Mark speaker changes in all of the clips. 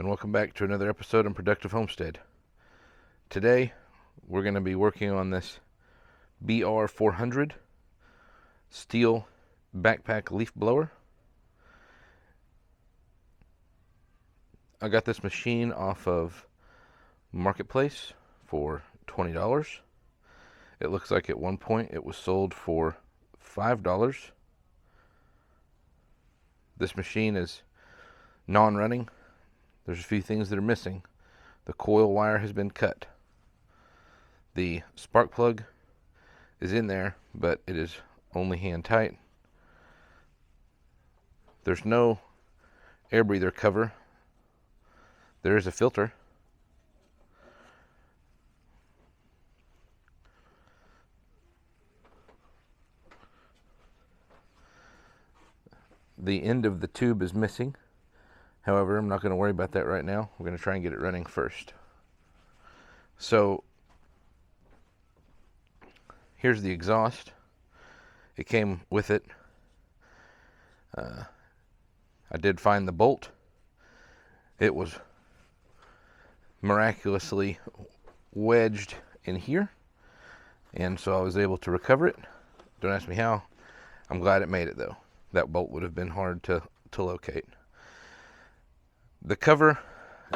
Speaker 1: and welcome back to another episode on Productive Homestead. Today we're going to be working on this BR400 STIHL backpack leaf blower. I got this machine off of Marketplace for $20. It looks like at one point it was sold for $5. This machine is non-running. There's a few things that are missing. The coil wire has been cut. The spark plug is in there, but it is only hand tight. There's no air breather cover. There is a filter. The end of the tube is missing. However, I'm not going to worry about that right now. We're going to try and get it running first. So here's the exhaust. It came with it. I did find the bolt. It was miraculously wedged in here, and so I was able to recover it. Don't ask me how. I'm glad it made it though. That bolt would have been hard to locate. The cover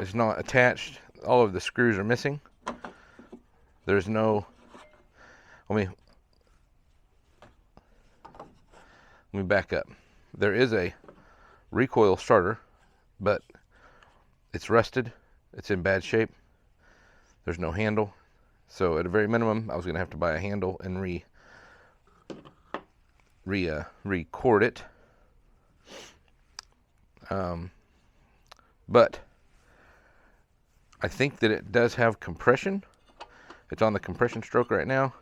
Speaker 1: is not attached. All of the screws are missing. There's no, let me back up. There is a recoil starter, but it's rusted. It's in bad shape. There's no handle. So at a very minimum, I was going to have to buy a handle and record it. But I think that it does have compression. It's on the compression stroke right now,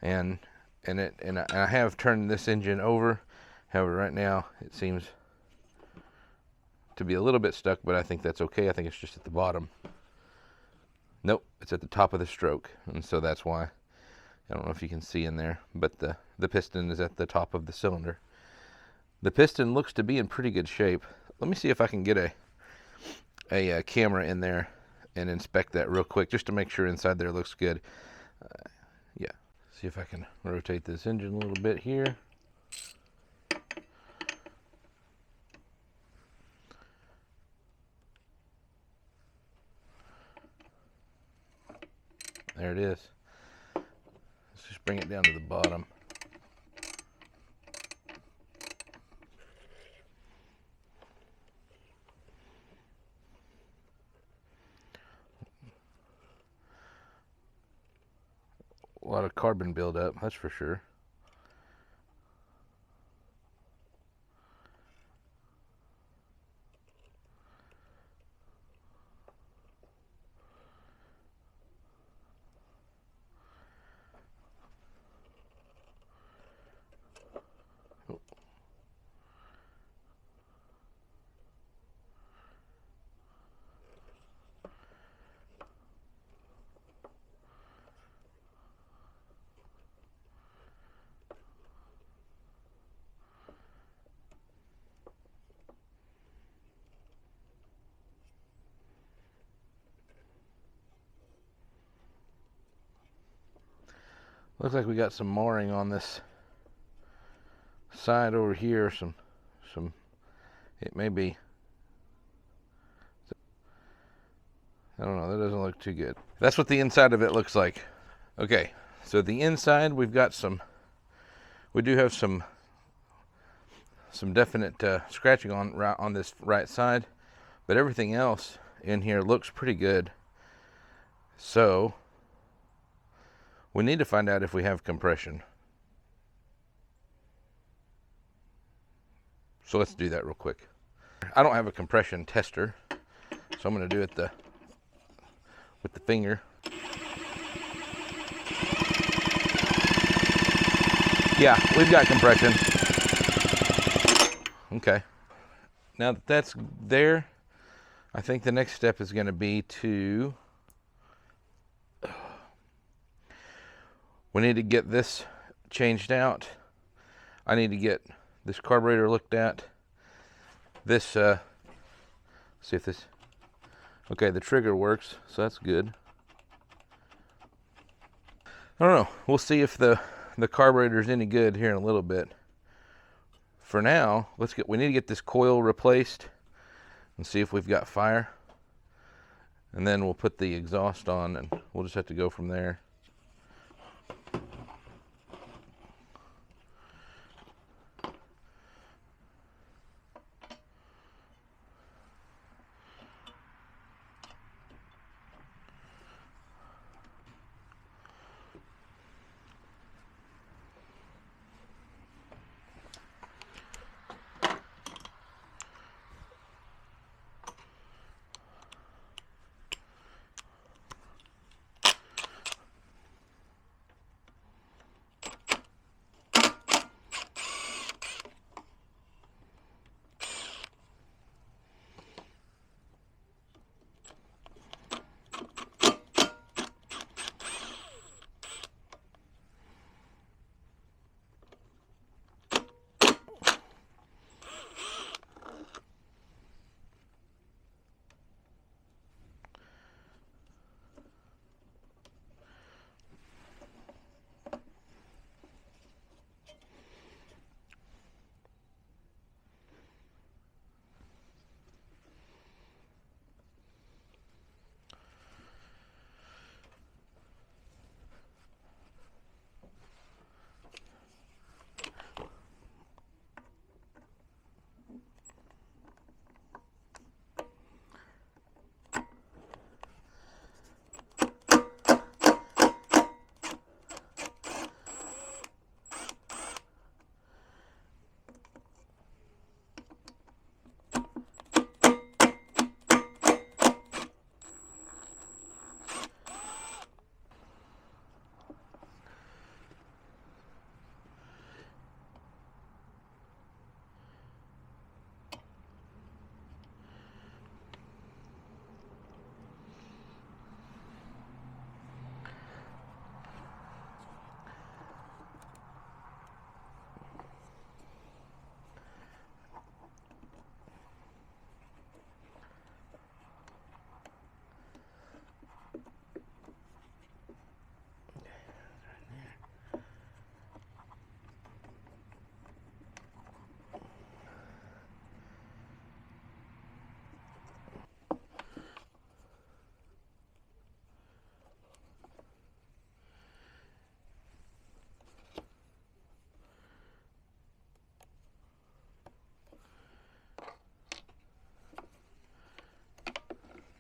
Speaker 1: and I have turned this engine over. However, right now it seems to be a little bit stuck, but I think that's okay. I think it's just at the bottom. Nope, it's at the top of the stroke, and so that's why. I don't know if you can see in there, but the piston is at the top of the cylinder. The piston looks to be in pretty good shape. Let me see if I can get a camera in there and inspect that real quick, just to make sure inside there looks good. Yeah, see if I can rotate this engine a little bit here. There it is. Let's just bring it down to the bottom. A lot of carbon buildup, that's for sure. Looks like we got some marring on this side over here. Some it may be, I don't know, that doesn't look too good. That's what the inside of it looks like. Okay, so the inside we do have some definite scratching on this right side, but everything else in here looks pretty good. So we need to find out if we have compression. So let's do that real quick. I don't have a compression tester, so I'm going to do it with the finger. Yeah, we've got compression. Okay. Now that that's there, I think the next step is going to be we need to get this changed out. I need to get this carburetor looked at. This, see if this, Okay, the trigger works, so that's good. I don't know. We'll see if the carburetor is any good here in a little bit. For now, we need to get this coil replaced and see if we've got fire. And then we'll put the exhaust on and we'll just have to go from there.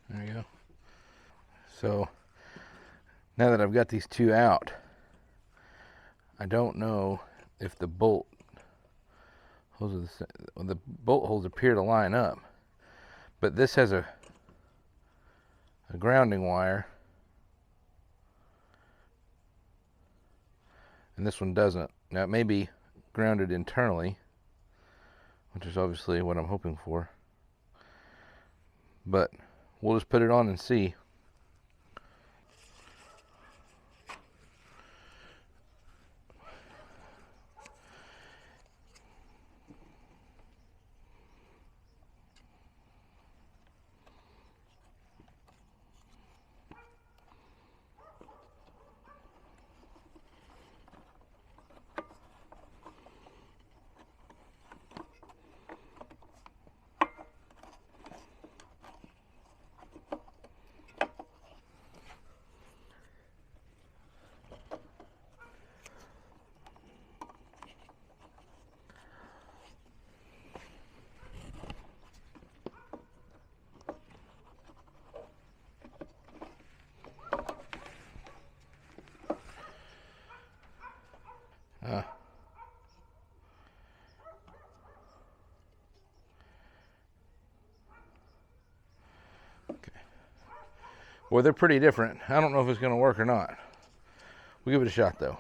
Speaker 1: There you go. So now that I've got these two out, I don't know if the bolt holes the bolt holes appear to line up, but this has a grounding wire and this one doesn't. Now it may be grounded internally, which is obviously what I'm hoping for, but we'll just put it on and see. Okay. Well, they're pretty different. I don't know if it's going to work or not. We'll give it a shot though.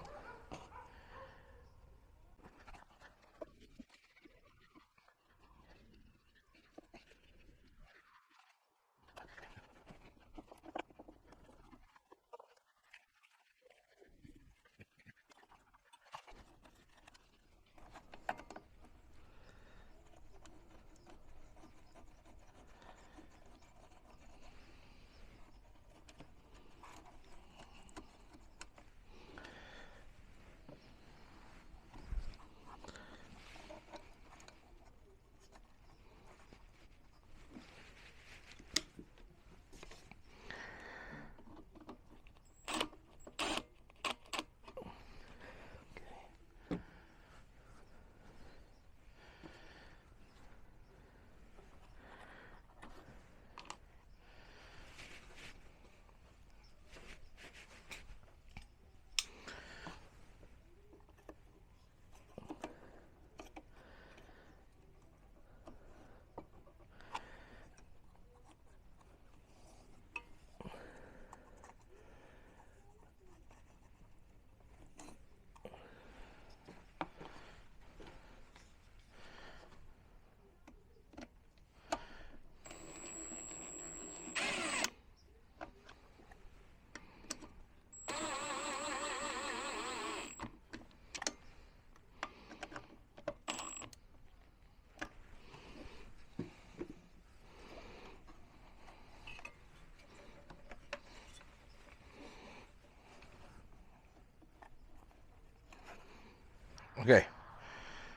Speaker 1: Okay,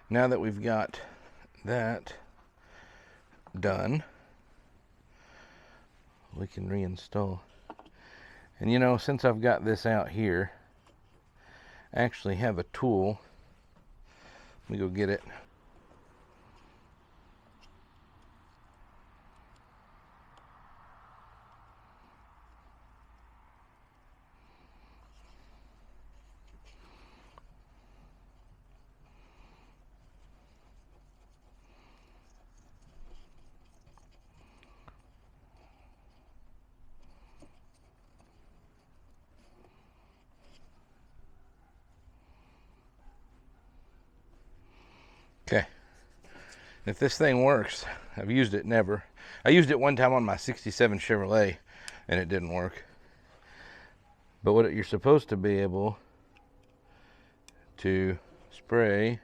Speaker 1: now that we've got that done, we can reinstall. And you know, since I've got this out here, I actually have a tool. Let me go get it. Okay, if this thing works, I've used it never. I used it one time on my 67 Chevrolet and it didn't work. But what you're supposed to be able to spray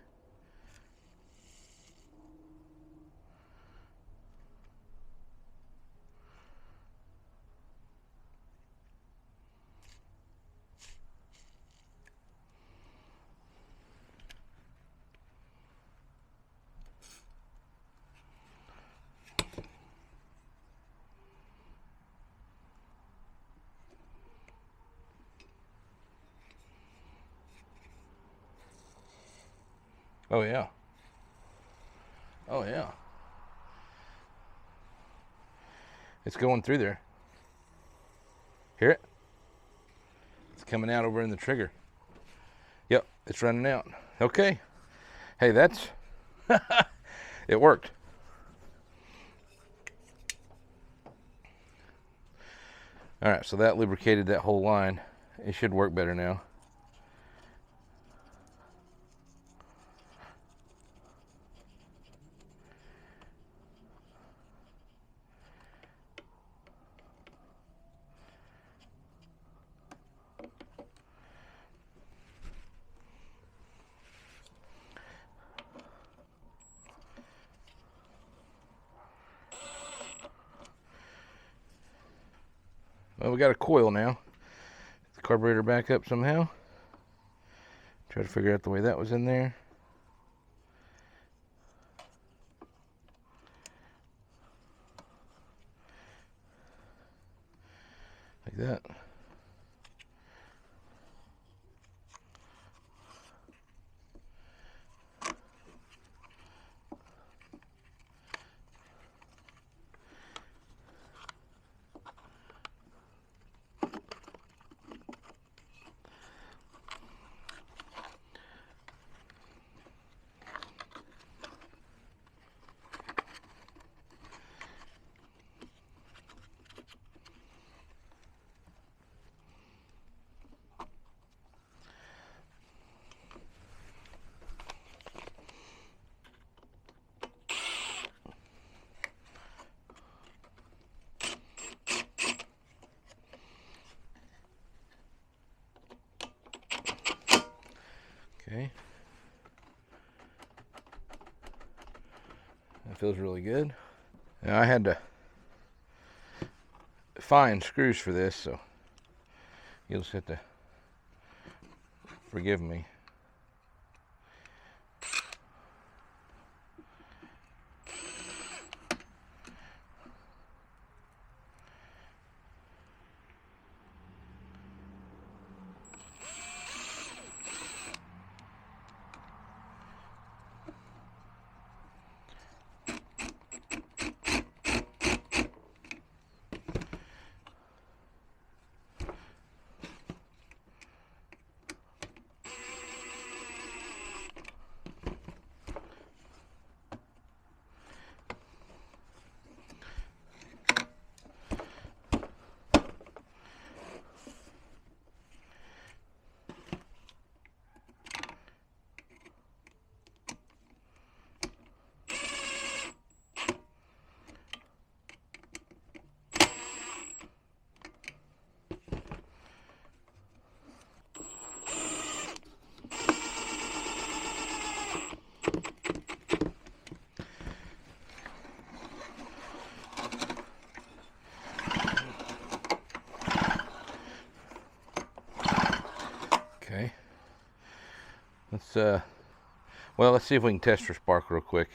Speaker 1: Oh yeah. Oh yeah. It's going through there. Hear it? It's coming out over in the trigger. Yep, it's running out. Okay. Hey, that's it worked. All right, so that lubricated that whole line. It should work better now. Well, we got a coil now. Get the carburetor back up somehow. Try to figure out the way that was in there. Like that. Okay. That feels really good. Now I had to find screws for this, so you'll just have to forgive me. Okay. Let's Well, let's see if we can test for spark real quick.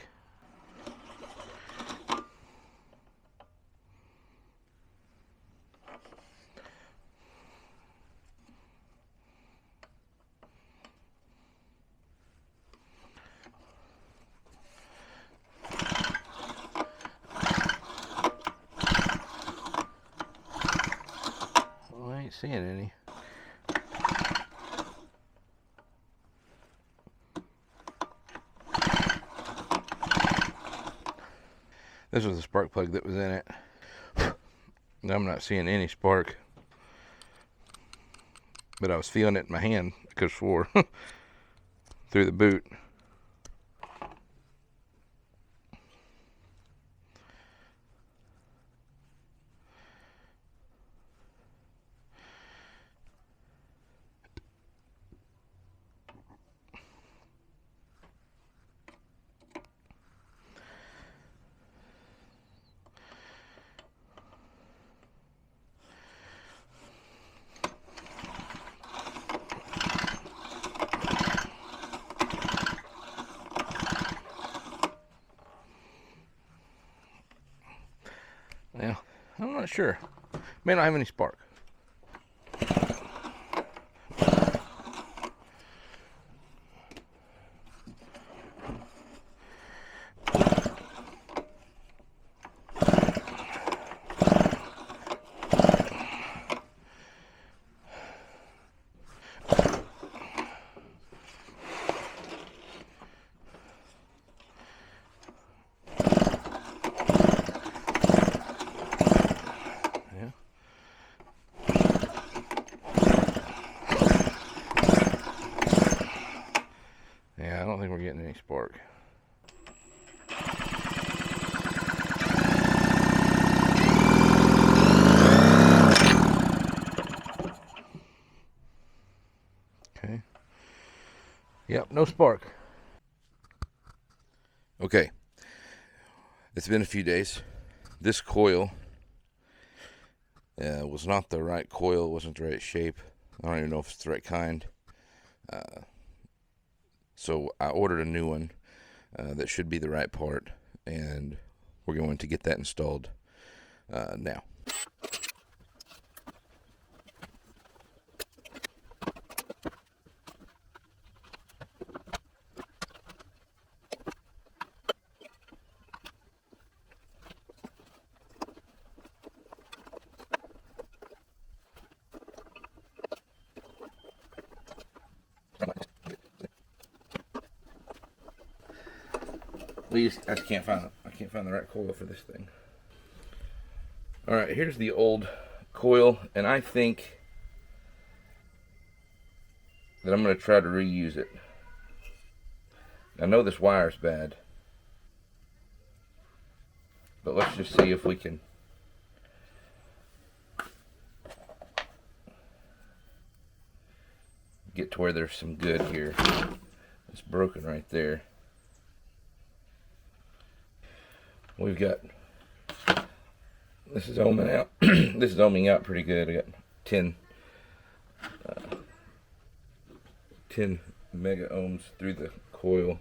Speaker 1: Well, I ain't seeing any. This was the spark plug that was in it. I'm not seeing any spark, but I was feeling it in my hand. I could have swore through the boot. Now, I'm not sure. May not have any spark. Yeah, I don't think we're getting any spark. Okay. Yep, no spark. Okay. It's been a few days. This coil was not the right coil. It wasn't the right shape. I don't even know if it's the right kind. So I ordered a new one that should be the right part, and we're going to get that installed now. I can't find the right coil for this thing. All right, here's the old coil, and I think that I'm going to try to reuse it. I know this wire's bad, but let's just see if we can get to where there's some good here. It's broken right there. We've got, this is ohming out. This is ohming out pretty good. I got 10 mega ohms through the coil.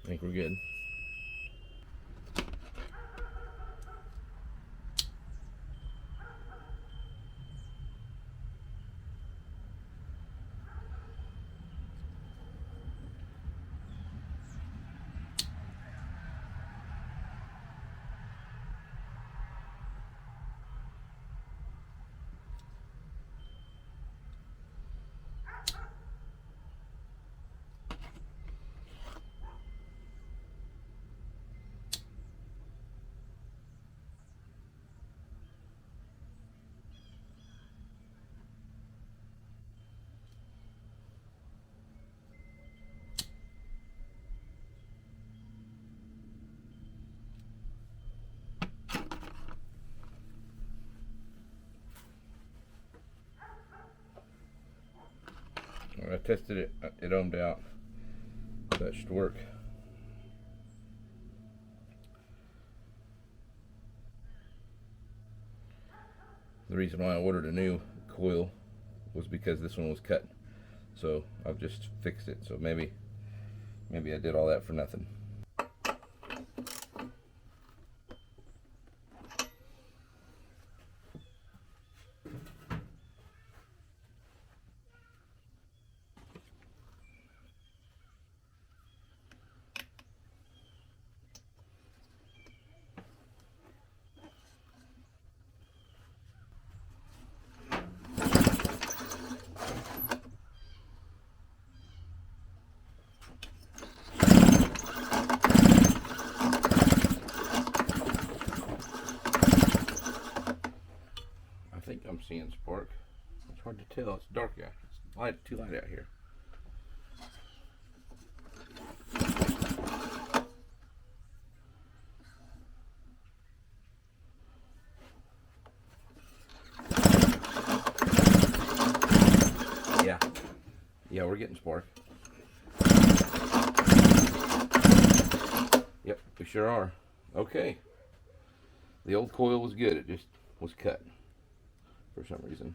Speaker 1: I think we're good. I tested it, it ohmed out. That should work. The reason why I ordered a new coil was because this one was cut. So I've just fixed it. So maybe I did all that for nothing. I think I'm seeing spark. It's hard to tell. It's dark out. It's too light out here. Yeah, we're getting spark. Yep, we sure are. Okay. The old coil was good. It just was cut for some reason.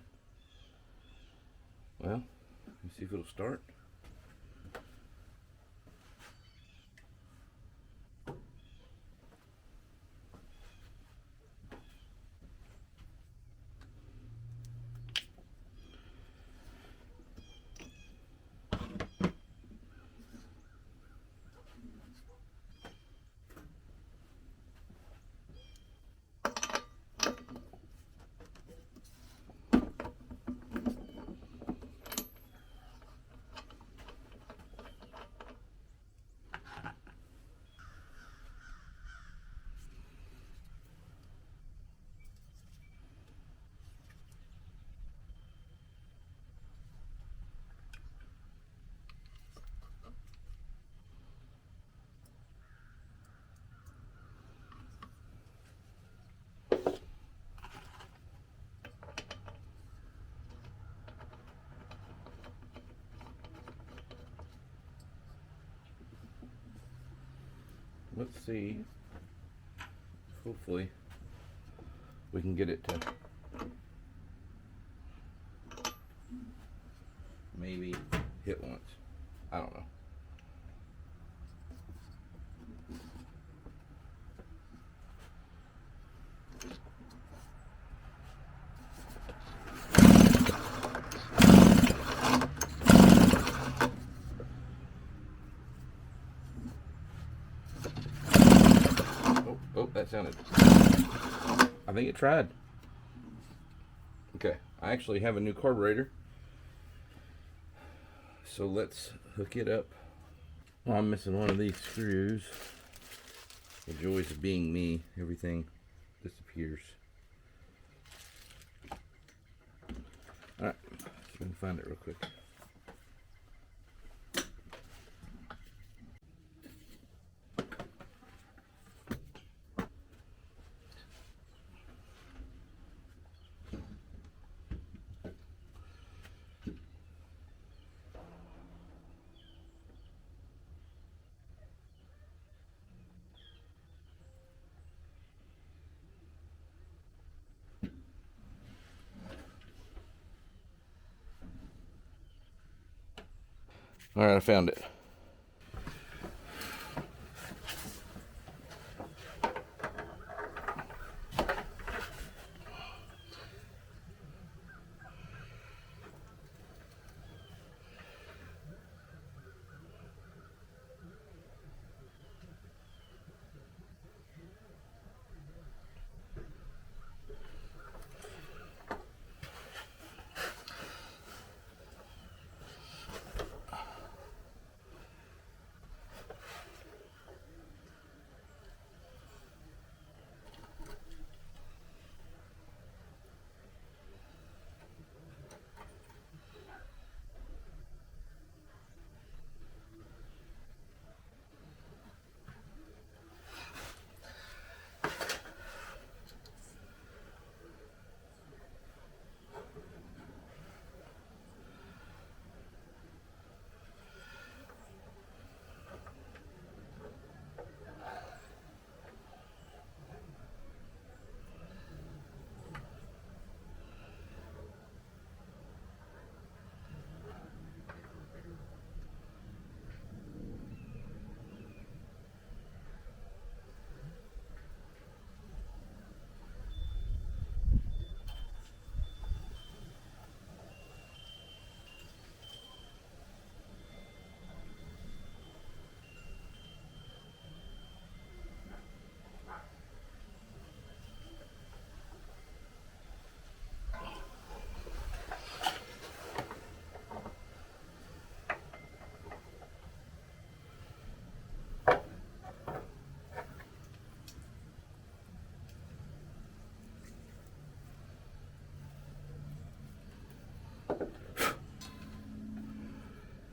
Speaker 1: Well, let's see if it'll start. Let's see. Hopefully we can get it to maybe hit once. I don't know. Oh, that sounded. I think it tried. Okay, I actually have a new carburetor. So let's hook it up. Well, I'm missing one of these screws. The joys of being me, everything disappears. Alright, see if I can find it real quick. Alright, I found it.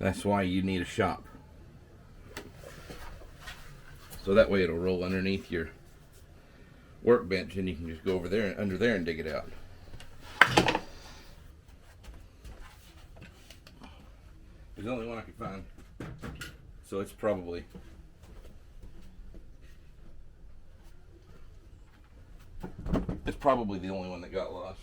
Speaker 1: That's why you need a shop. So that way it'll roll underneath your workbench and you can just go over there and under there and dig it out. It's the only one I could find. So it's probably the only one that got lost.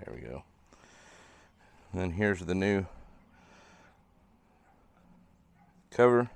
Speaker 1: There we go. And then here's the new cover.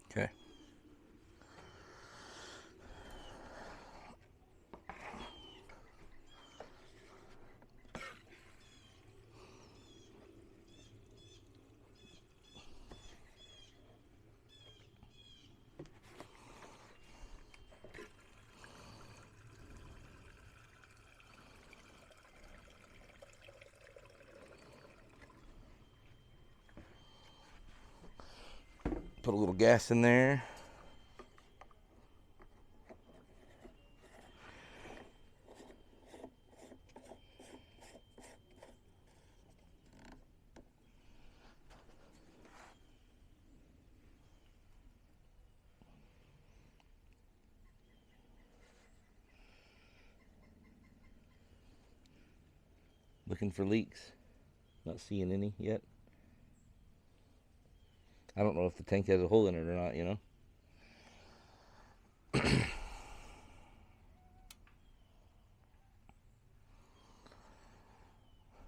Speaker 1: Okay. Put a little gas in there. Looking for leaks. Not seeing any yet. I don't know if the tank has a hole in it or not, you know.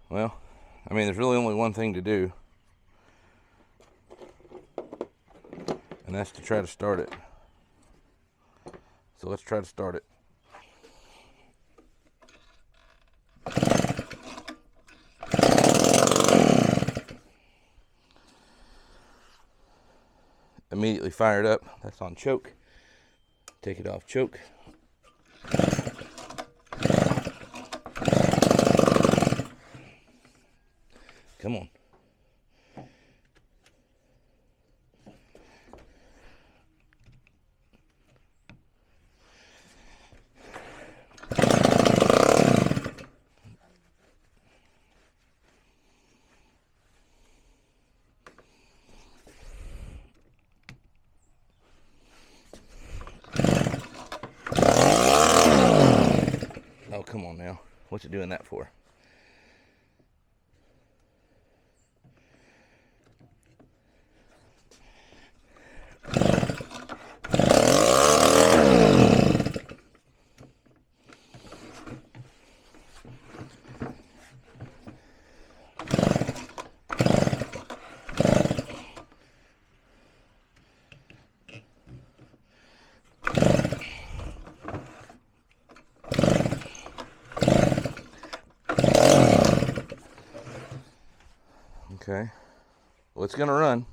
Speaker 1: Well, I mean, there's really only one thing to do, and that's to try to start it. So let's try to start it. Immediately fired up. That's on choke. Take it off choke. Come on. What's it doing that for? Okay, well, it's gonna run.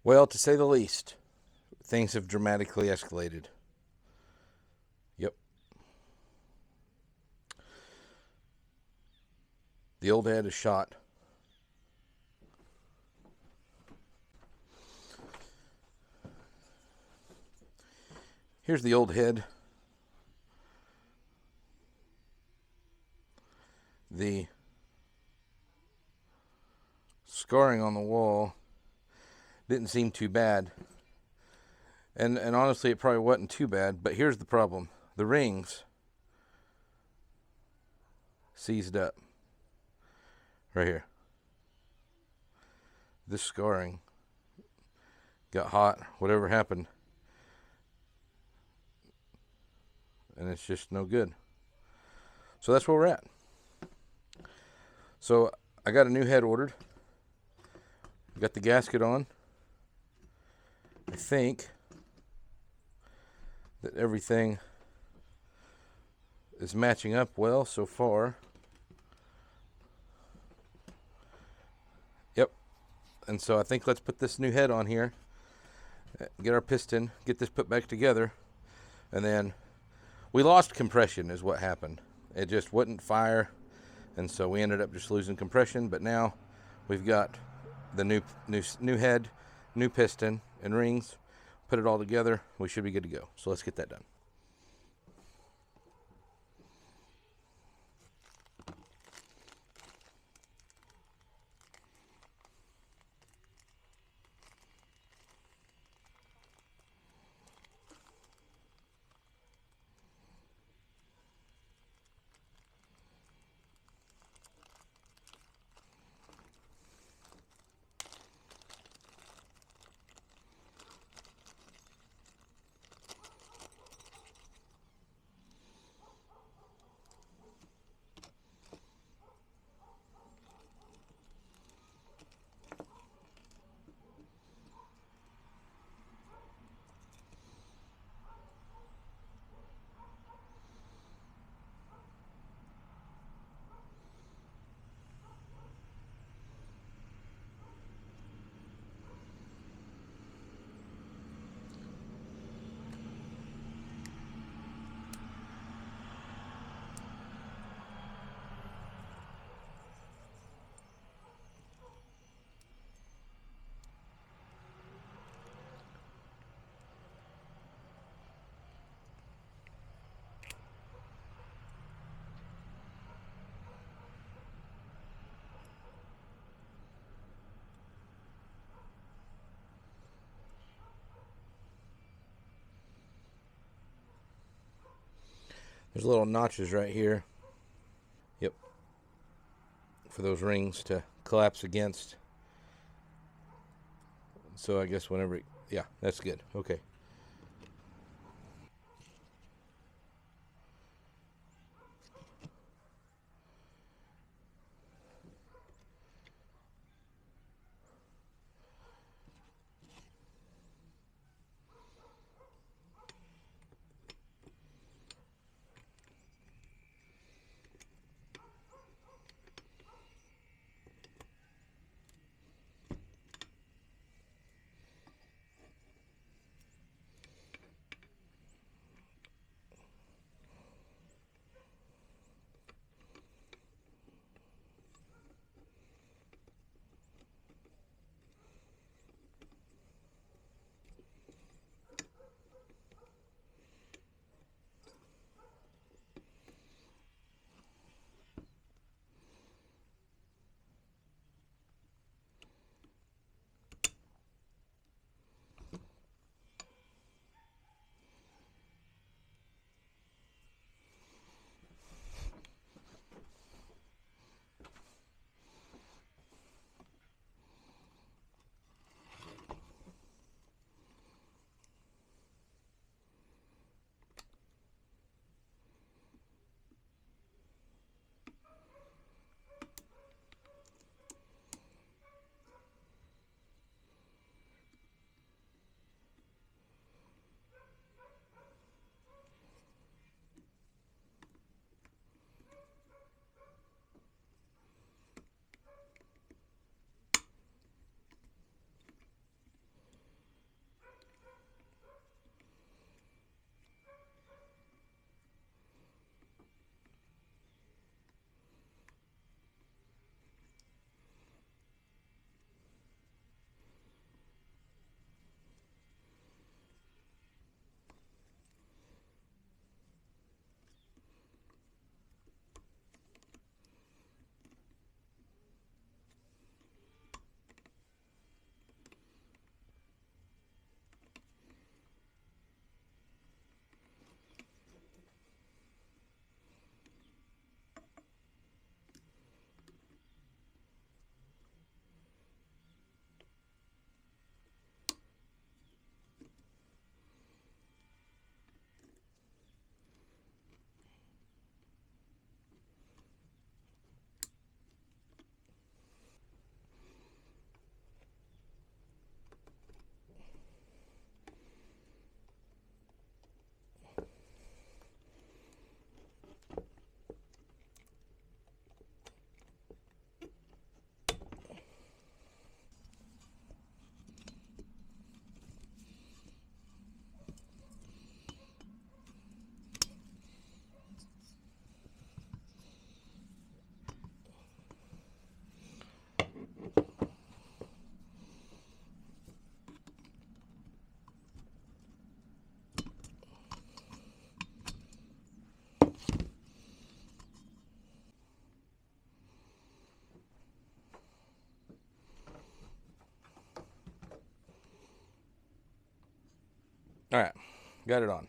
Speaker 1: Well, to say the least, things have dramatically escalated. Yep. The old head is shot. Here's the old head. The scarring on the wall didn't seem too bad. And honestly, it probably wasn't too bad. But here's the problem. The rings seized up. Right here. This scarring got hot. Whatever happened. And it's just no good. So that's where we're at. So I got a new head ordered. Got the gasket on. I think that everything is matching up well so far. Yep. And so I think let's put this new head on here, get our piston, get this put back together, and then we lost compression is what happened. It just wouldn't fire, and so we ended up just losing compression. But now we've got the new head, new piston, and rings. Put it all together, we should be good to go. So let's get that done. There's little notches right here. Yep. For those rings to collapse against. So I guess whenever, yeah, that's good. Okay. All right, got it on.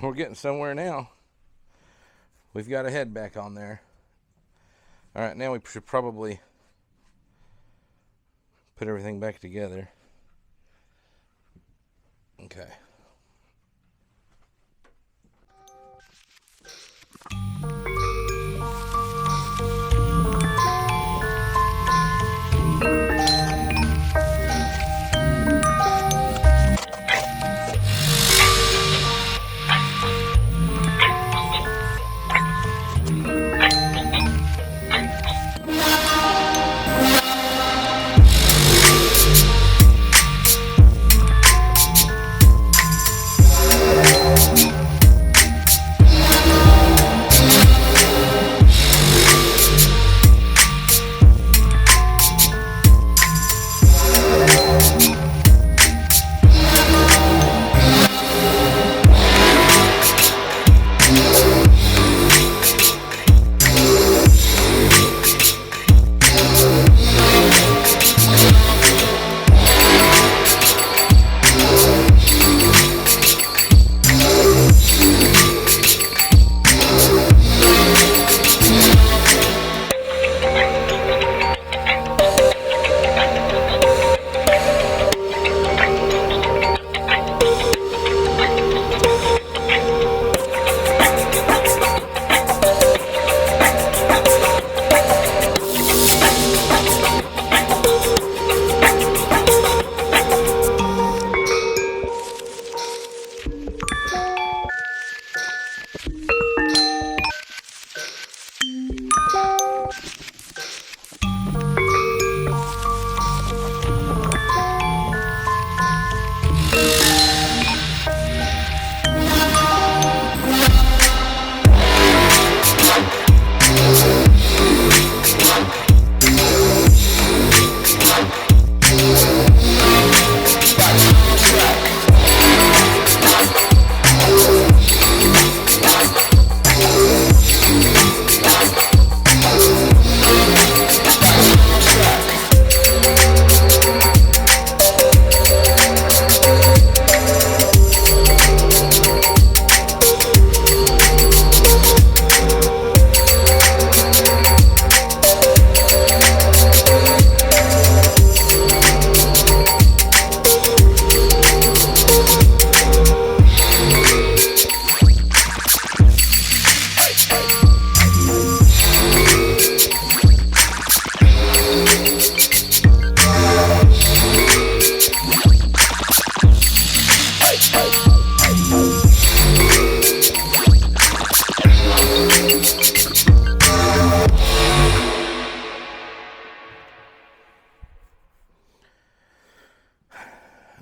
Speaker 1: We're getting somewhere now. We've got a head back on there. All right, now we should probably put everything back together. Okay.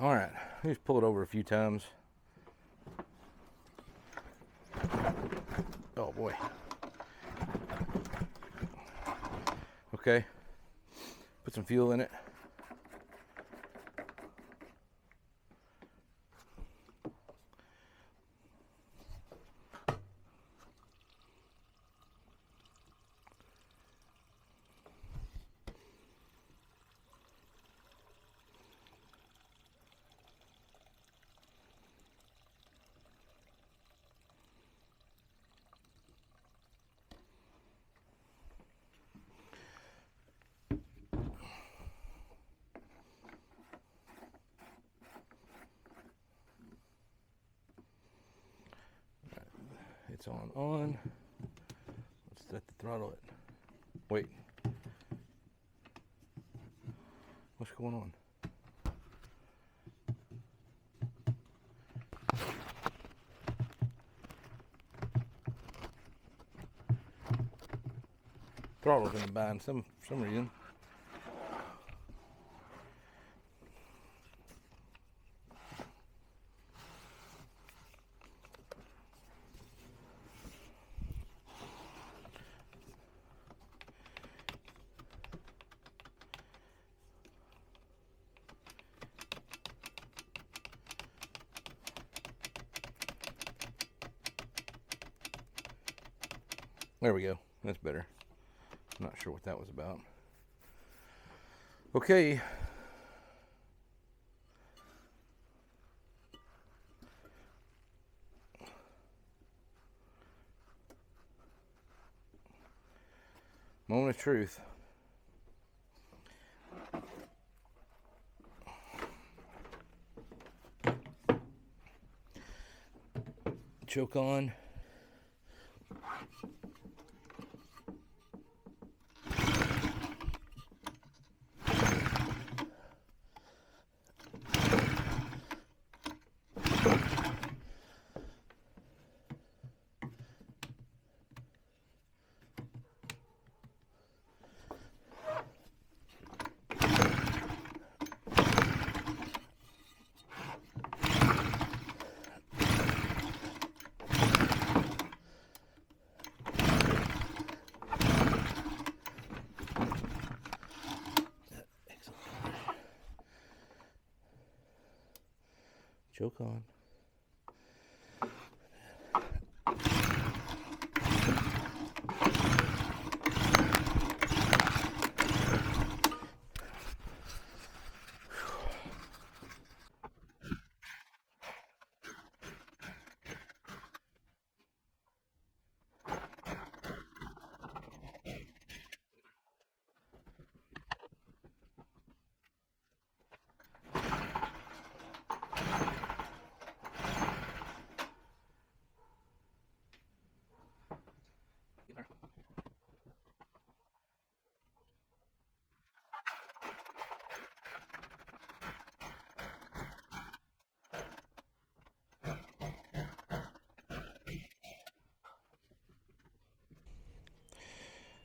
Speaker 1: All right, just pull it over a few times. Oh boy. Okay, put some fuel in it. It's on. Let's set the throttle at. Wait. What's going on? Throttle's in the bind for some reason. There we go. That's better. I'm not sure what that was about. Okay. Moment of truth. Choke on. Choke on.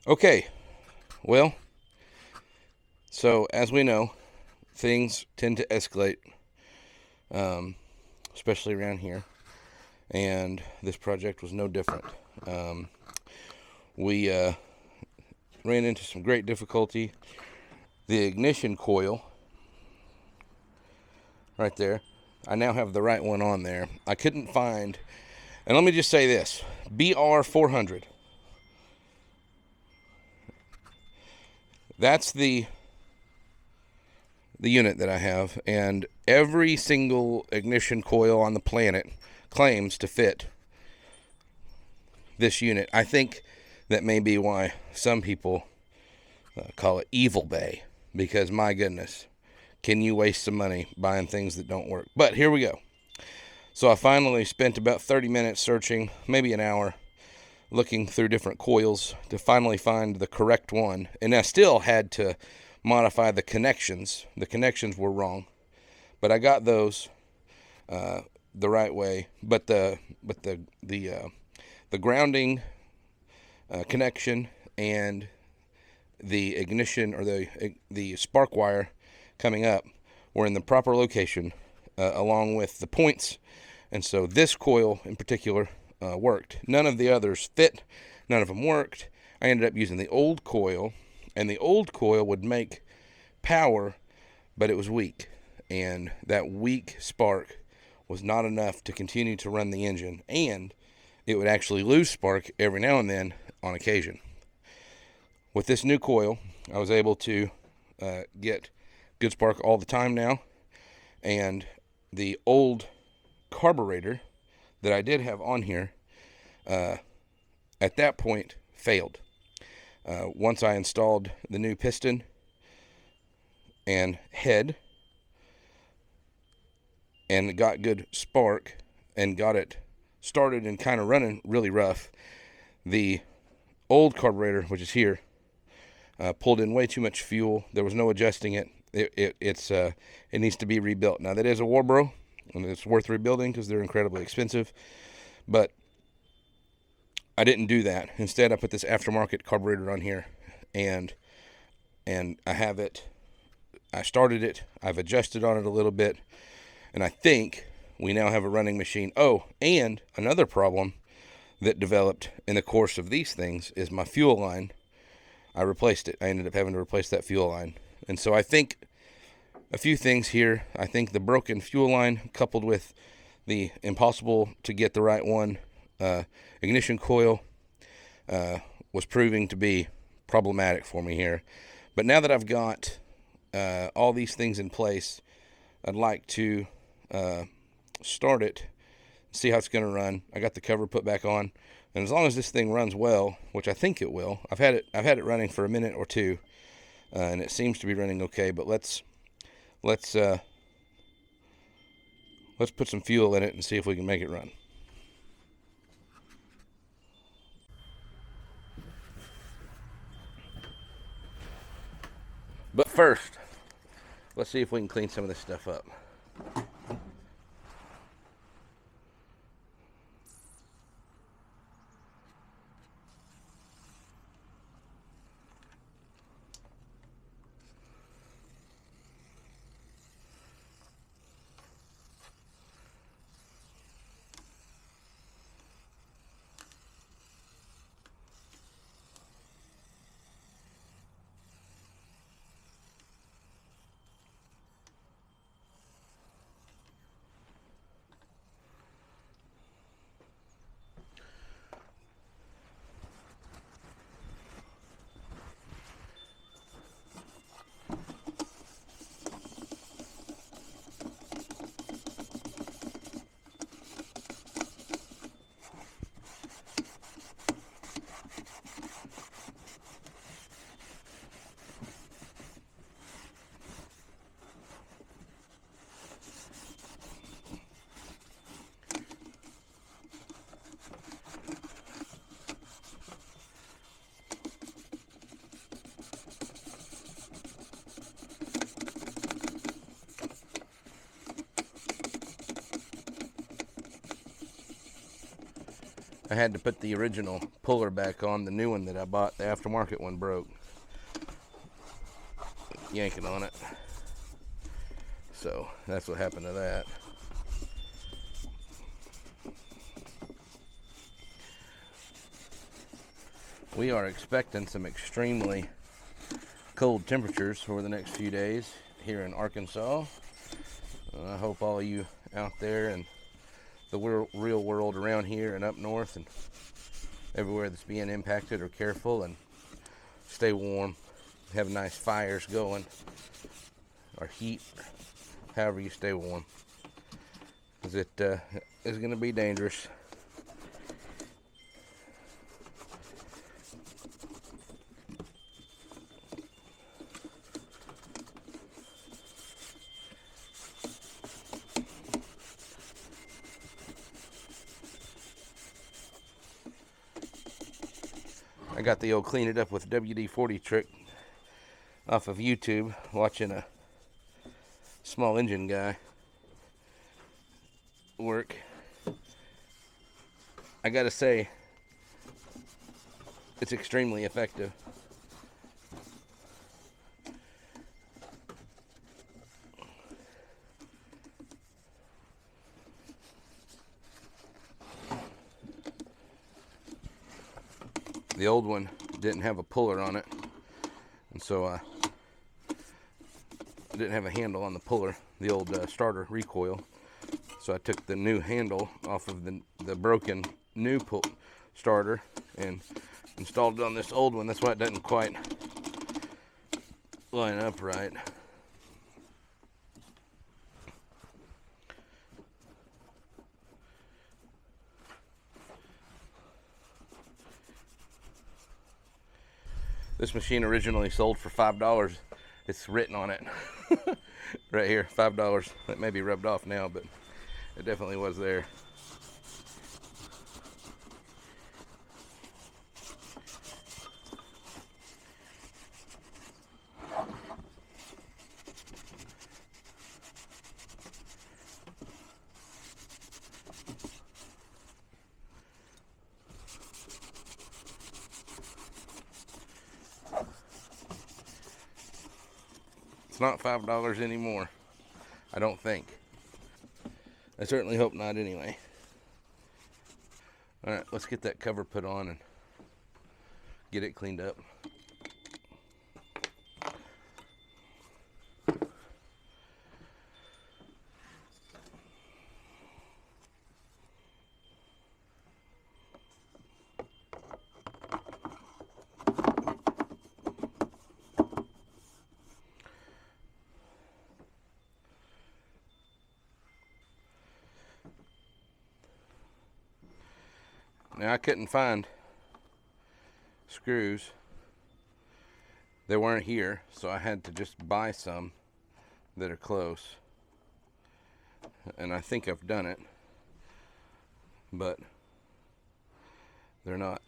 Speaker 1: Okay, well, so as we know, things tend to escalate, especially around here, and this project was no different. We ran into some great difficulty. The ignition coil, right there, I now have the right one on there. I couldn't find, and let me just say this, BR400. That's the unit that I have, and every single ignition coil on the planet claims to fit this unit. I think that may be why some people call it Evil Bay, because my goodness, can you waste some money buying things that don't work? But here we go. So I finally spent about 30 minutes searching, maybe an hour, looking through different coils to finally find the correct one. And I still had to modify the connections. The connections were wrong, but I got those the right way. But the grounding connection and the ignition, or the spark wire coming up, were in the proper location, along with the points. And so this coil in particular worked. None of the others fit. None of them worked. I ended up using the old coil, and the old coil would make power, but it was weak. And that weak spark was not enough to continue to run the engine, and it would actually lose spark every now and then on occasion. With this new coil, I was able to get good spark all the time now, and the old carburetor that I did have on here at that point failed. Once I installed the new piston and head and got good spark and got it started and kind of running really rough, the old carburetor, which is here, pulled in way too much fuel. There was no adjusting it. It needs to be rebuilt. Now, that is a Warbro, and it's worth rebuilding because they're incredibly expensive, but I didn't do that. Instead, I put this aftermarket carburetor on here, and I have it. I started it. I've adjusted on it a little bit, and I think we now have a running machine. Oh, and another problem that developed in the course of these things is my fuel line. I replaced it. I ended up having to replace that fuel line. And so I think a few things here. I think the broken fuel line, coupled with the impossible to get the right one ignition coil, was proving to be problematic for me here. But now that I've got all these things in place, I'd like to start it, see how it's going to run. I got the cover put back on, and as long as this thing runs well, which I think it will, I've had it running for a minute or two, and it seems to be running okay. But let's put some fuel in it and see if we can make it run. But first, let's see if we can clean some of this stuff up. I had to put the original puller back on. The new one that I bought, the aftermarket one, broke. Yanking on it. So that's what happened to that. We are expecting some extremely cold temperatures for the next few days here in Arkansas. I hope all of you out there in the real world around here and up north and everywhere that's being impacted are careful and stay warm, have nice fires going, or heat, however you stay warm, because it is going to be dangerous. I got the old clean it up with WD-40 trick off of YouTube, watching a small engine guy work. I gotta say, it's extremely effective. The old one didn't have a puller on it, and so I didn't have a handle on the puller, the old starter recoil. So I took the new handle off of the broken new starter and installed it on this old one. That's why it doesn't quite line up right. This machine originally sold for $5. It's written on it right here, $5. That may be rubbed off now, but it definitely was there. It's not $5 anymore, I don't think. I certainly hope not anyway. Alright, let's get that cover put on and get it cleaned up. Now I couldn't find screws. They weren't here, so I had to just buy some that are close. And I think I've done it, but they're not.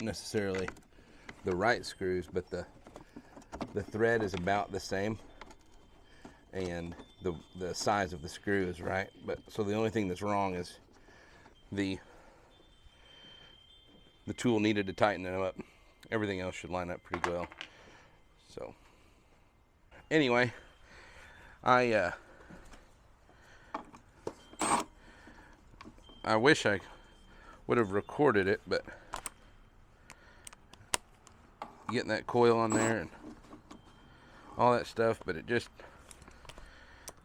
Speaker 1: Necessarily the right screws, but the thread is about the same, and the size of the screw is right. But so the only thing that's wrong is the tool needed to tighten them up. Everything else should line up pretty well. So anyway, I wish I would have recorded it, but getting that coil on there and all that stuff, but it just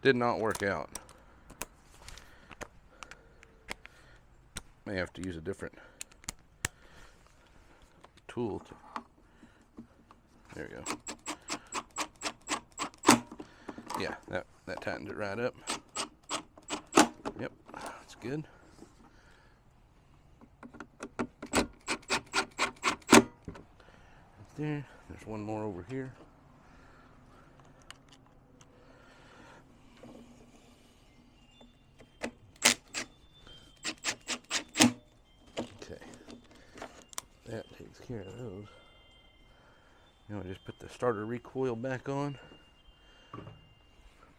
Speaker 1: did not work out. May have to use a different tool. There we go. Yeah, that tightens it right up. Yep, that's good. There. There's one more over here. Okay. That takes care of those. Now I just put the starter recoil back on.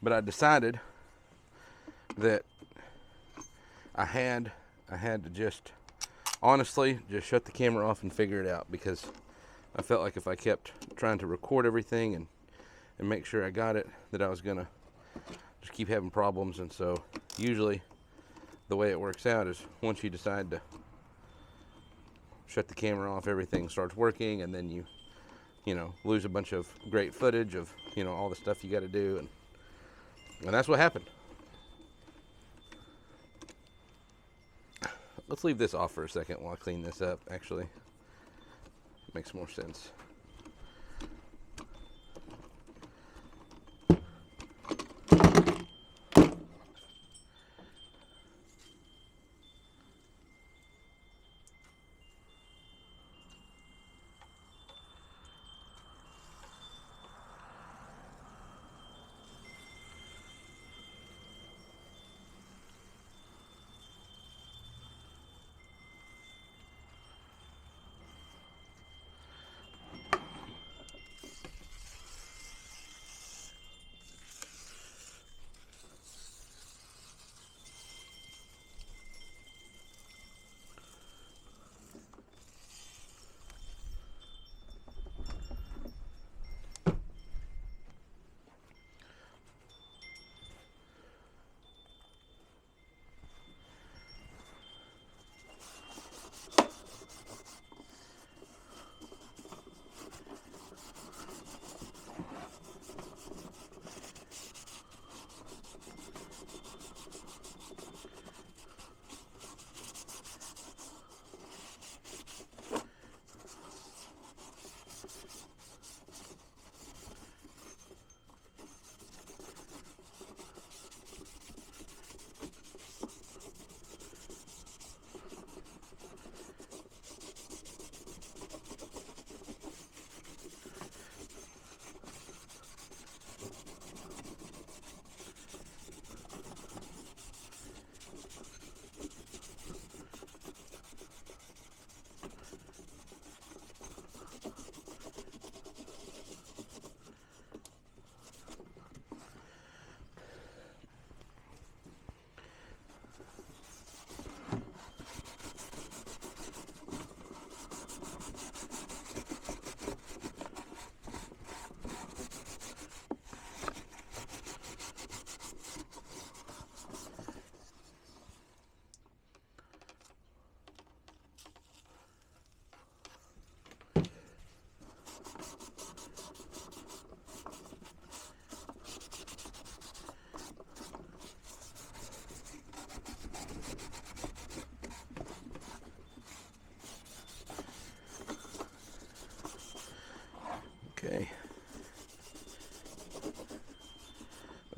Speaker 1: But I decided that I had to just honestly just shut the camera off and figure it out, because I felt like if I kept trying to record everything and make sure I got it, that I was gonna just keep having problems. And so usually the way it works out is once you decide to shut the camera off, everything starts working, and then you know, lose a bunch of great footage of, you know, all the stuff you got to do, and that's what happened. Let's leave this off for a second while I clean this up. Actually, makes more sense.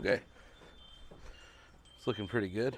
Speaker 1: Okay. It's looking pretty good.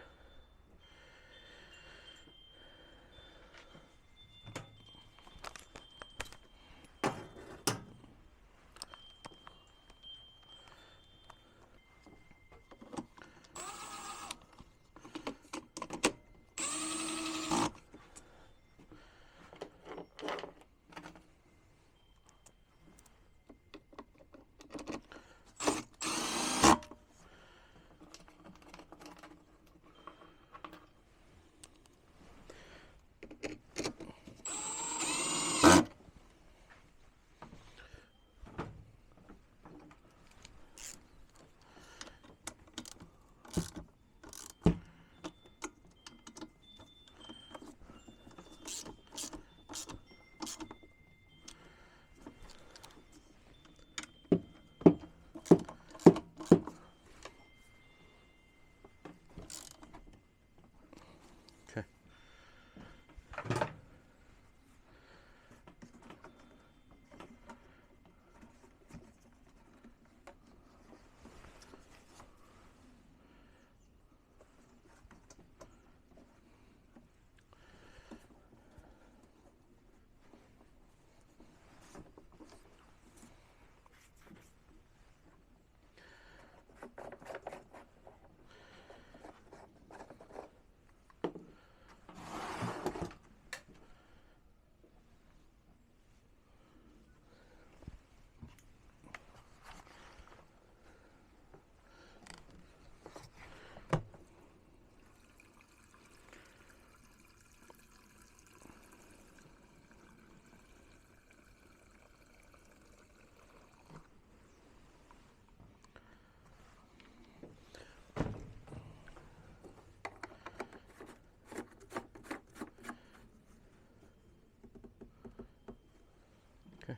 Speaker 1: Okay.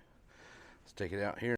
Speaker 1: Let's take it out here.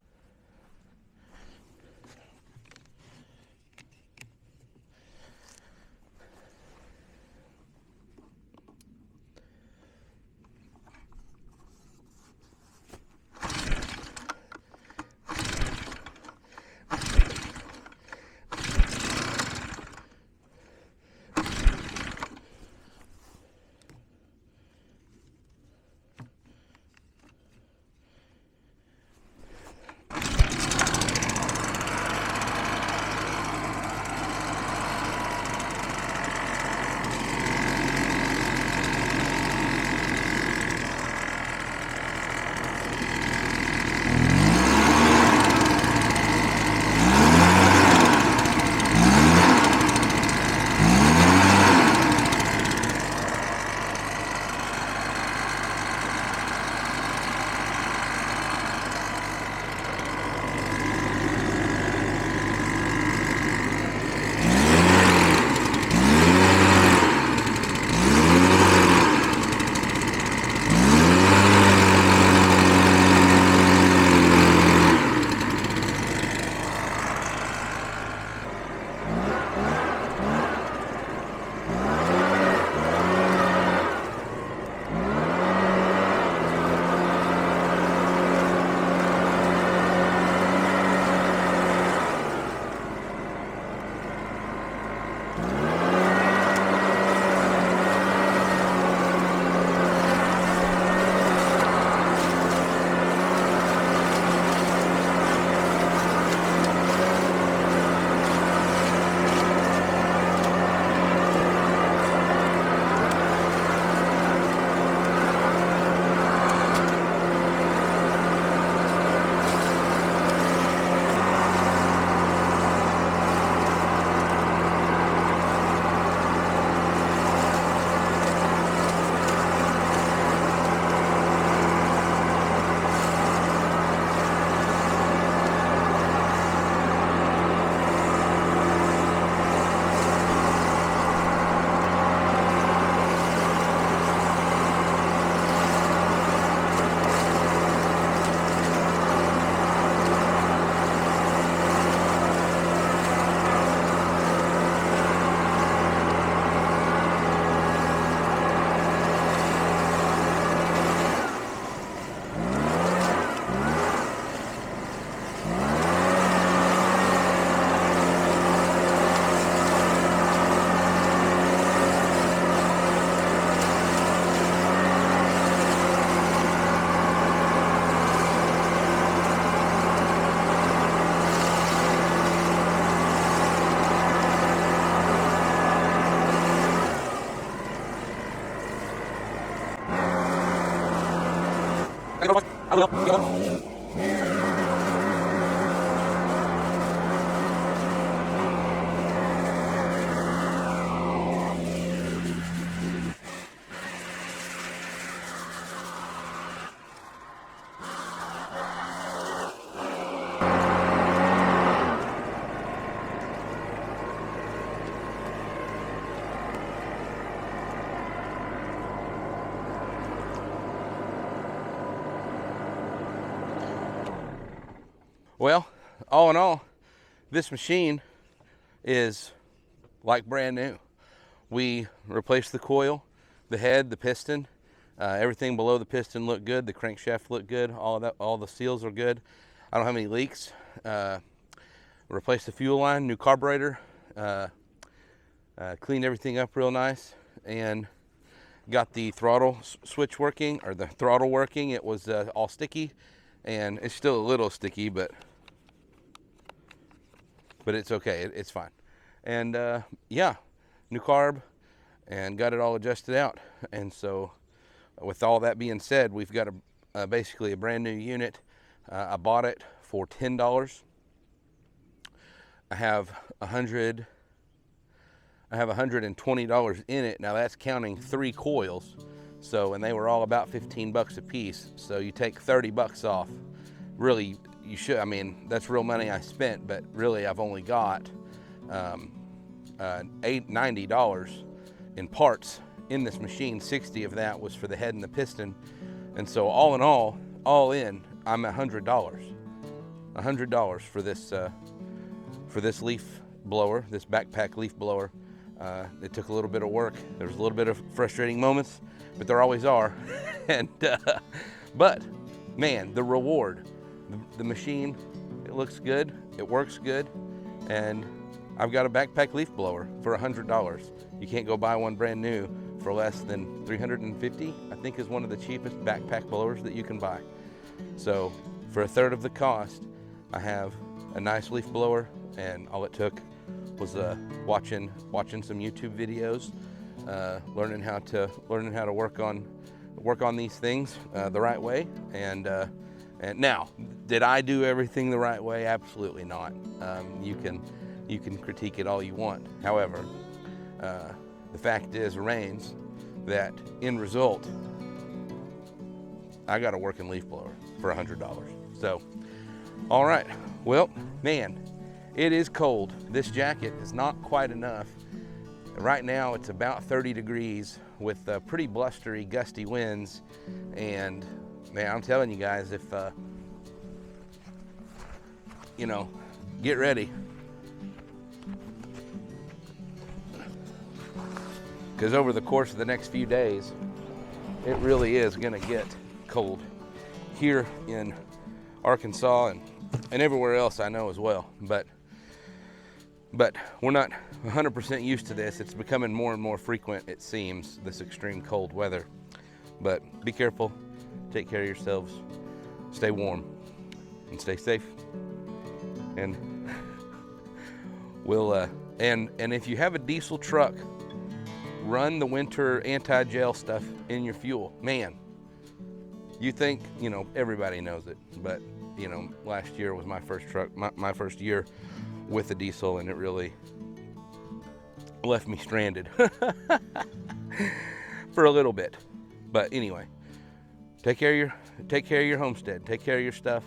Speaker 1: Well, all in all, this machine is like brand new. We replaced the coil, the head, the piston, everything below the piston looked good. The crankshaft looked good. All of that, all the seals are good. I don't have any leaks. Replaced the fuel line, new carburetor, cleaned everything up real nice, and got the throttle switch working, or the throttle working. It was all sticky, and it's still a little sticky, but it's okay. It's fine. And yeah, new carb, and got it all adjusted out. And so, with all that being said, we've got basically a brand new unit. I bought it for $10. I have $120 in it. Now that's counting 3 coils. So, and they were all about 15 bucks a piece. So you take 30 bucks off. Really, you should, I mean, that's real money I spent, but really I've only got $90 in parts in this machine. 60 of that was for the head and the piston. And so all in all in, I'm $100. $100 for this leaf blower, this backpack leaf blower. It took a little bit of work. There was a little bit of frustrating moments, but there always are. And but man, the reward, the machine, it looks good, it works good, and I've got a backpack leaf blower for $100. You can't go buy one brand new for less than $350. I think is one of the cheapest backpack blowers that you can buy. So for a third of the cost, I have a nice leaf blower, and all it took was watching some YouTube videos, learning how to work on these things the right way. And now, did I do everything the right way? Absolutely not. You can critique it all you want. However, the fact remains that in result, I got a working leaf blower for $100. So, all right. Well, man, it is cold. This jacket is not quite enough. Right now, it's about 30 degrees with pretty blustery, gusty winds. And man, I'm telling you guys, if get ready, because over the course of the next few days, it really is gonna get cold here in Arkansas and everywhere else I know as well. But we're not 100% used to this. It's becoming more and more frequent, it seems, this extreme cold weather. But be careful, take care of yourselves, stay warm, and stay safe. And we'll and if you have a diesel truck, run the winter anti-gel stuff in your fuel. Man, you think, everybody knows it, but last year was my first truck, my first year with a diesel, and it really left me stranded for a little bit. But anyway, take care of your homestead, take care of your stuff,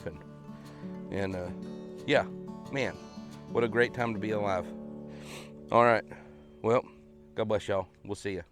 Speaker 1: and yeah, man, what a great time to be alive. All right, well, God bless y'all. We'll see you.